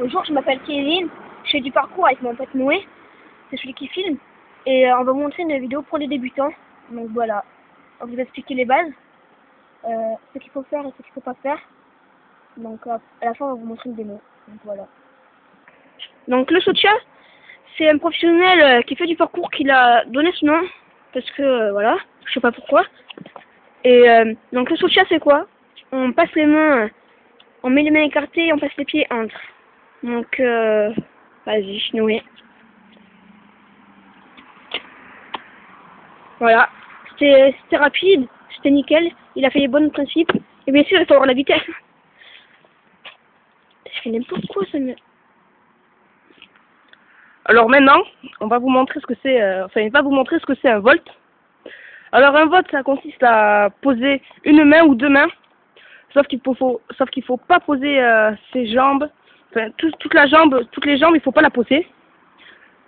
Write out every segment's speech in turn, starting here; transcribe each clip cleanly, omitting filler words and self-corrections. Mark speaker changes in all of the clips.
Speaker 1: Bonjour, je m'appelle Kevin, je fais du parcours avec mon pote Noé, c'est celui qui filme, et on va vous montrer une vidéo pour les débutants. Donc voilà, on va vous expliquer les bases, ce qu'il faut faire et ce qu'il faut pas faire. Donc à la fin on va vous montrer une démo. Donc voilà. Donc le Sotia, c'est un professionnel qui fait du parcours qui l'a donné ce nom, parce que voilà, je sais pas pourquoi. Et donc le Sotia c'est quoi? On passe les mains, on met les mains écartées et on passe les pieds entre. Donc vas-y, Noé. Voilà, c'était rapide, c'était nickel, il a fait les bons principes, et bien sûr il faut avoir la vitesse. Je fais n'importe quoi ça me...
Speaker 2: Alors maintenant, on va vous montrer ce que c'est, enfin il va vous montrer ce que c'est un volt. Alors un volt, ça consiste à poser une main ou deux mains, sauf qu'il faut pas poser ses jambes, enfin toute la jambe, toutes les jambes, il faut pas la poser.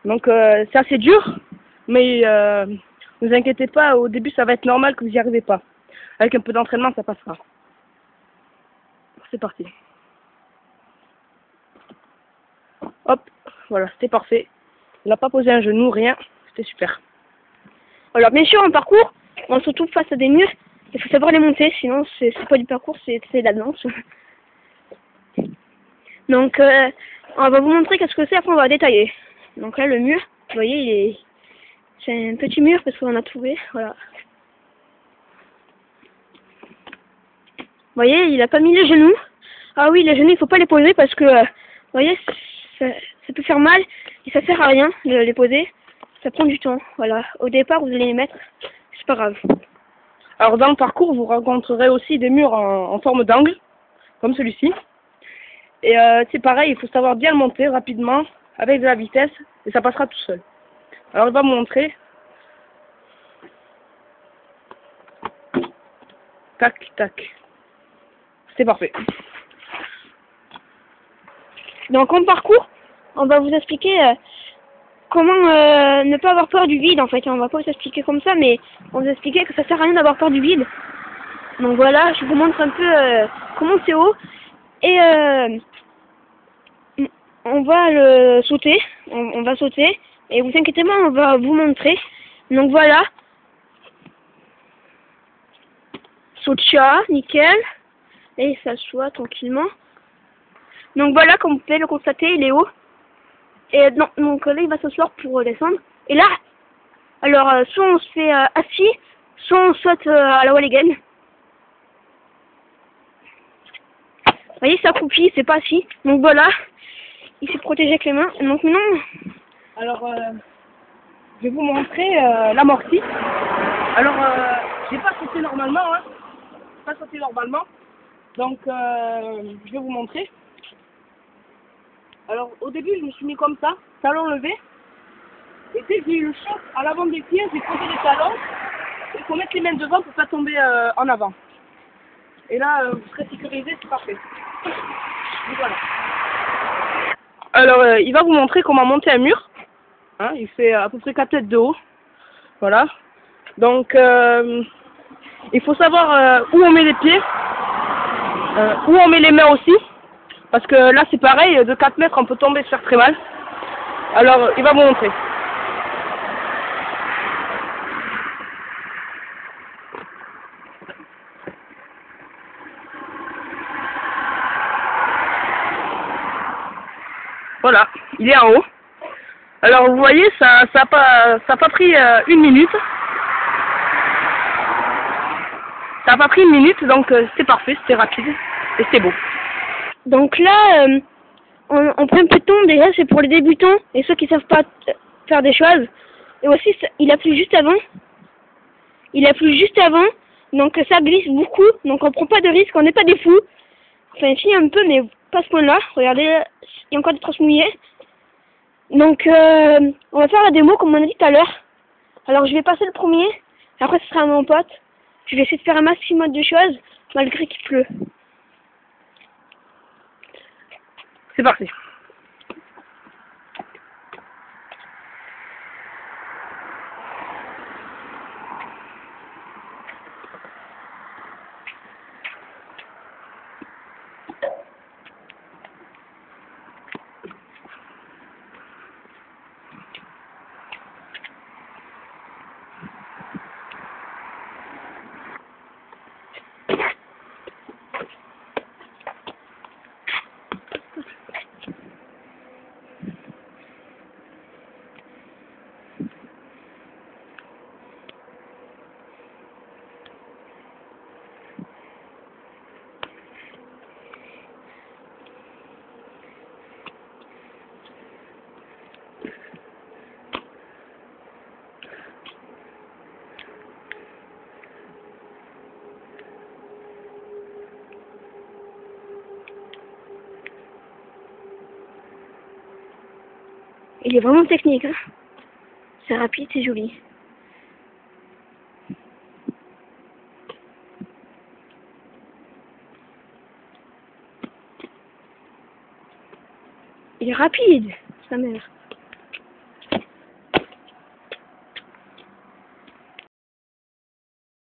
Speaker 2: Donc c'est assez dur, mais ne vous inquiétez pas, au début ça va être normal que vous n'y arrivez pas. Avec un peu d'entraînement, ça passera. C'est parti. Hop, voilà, c'était parfait. On n'a pas posé un genou, rien, c'était super.
Speaker 1: Alors bien sûr en parcours, on se retrouve face à des murs, il faut savoir les monter, sinon c'est pas du parcours, c'est de la danse. Donc on va vous montrer qu'est-ce que c'est, après on va détailler. Donc là le mur, vous voyez, c'est un petit mur parce qu'on a trouvé, voilà. Vous voyez, il a pas mis les genoux. Ah oui, les genoux, il faut pas les poser parce que, vous voyez, ça peut faire mal et ça sert à rien de les poser. Ça prend du temps, voilà. Au départ, vous allez les mettre, c'est pas grave.
Speaker 2: Alors dans le parcours, vous rencontrerez aussi des murs en forme d'angle, comme celui-ci. Et c'est pareil, il faut savoir bien le monter rapidement, avec de la vitesse, et ça passera tout seul. Alors il va me montrer. Tac, tac. C'est parfait.
Speaker 1: Donc en parcours, on va vous expliquer comment ne pas avoir peur du vide en fait. On va pas vous expliquer comme ça, mais on va vous expliquer que ça sert à rien d'avoir peur du vide. Donc voilà, je vous montre un peu comment c'est haut. Et on va le sauter, on va sauter. Et vous inquiétez pas, on va vous montrer. Donc voilà. Sotia, nickel. Et il s'assoit tranquillement. Donc voilà, comme vous pouvez le constater, il est haut. Et donc là, il va s'asseoir pour descendre. Et là, alors, soit on se fait assis, soit on saute à la wall again. Vous voyez, c'est accroupi, c'est pas assis. Donc voilà, il s'est protégé avec les mains. Donc maintenant...
Speaker 2: Alors, je vais vous montrer l'amorti. Alors, j'ai pas sauté normalement, hein. Pas sauté normalement. Donc, je vais vous montrer. Alors, au début, je me suis mis comme ça, talons levés. Et dès que j'ai eu le choc à l'avant des pieds, j'ai posé les talons. Il faut mettre les mains devant pour pas tomber en avant. Et là, vous serez sécurisé, c'est parfait. Et voilà. Alors, il va vous montrer comment monter un mur. Hein, il fait à peu près 4 mètres de haut. Voilà. Donc, il faut savoir où on met les pieds, où on met les mains aussi. Parce que là, c'est pareil, de 4 mètres, on peut tomber et se faire très mal. Alors, il va vous montrer. Voilà, il est en haut. Alors, vous voyez, ça a pas pris une minute. Ça n'a pas pris une minute, donc c'était parfait, c'était rapide et c'était beau.
Speaker 1: Donc là, on prend un peu de temps, déjà c'est pour les débutants et ceux qui savent pas faire des choses. Et aussi, il a plu juste avant. Il a plu juste avant, donc ça glisse beaucoup, donc on prend pas de risque, on n'est pas des fous. Enfin si un peu, mais pas à ce point-là. Regardez, il y a encore des traces mouillées. Donc on va faire la démo comme on a dit tout à l'heure. Alors je vais passer le premier, après ce sera à mon pote. Je vais essayer de faire un maximum de choses, malgré qu'il pleut.
Speaker 2: C'est parti.
Speaker 1: Il est vraiment technique, hein. C'est rapide, c'est joli. Il est rapide, sa mère.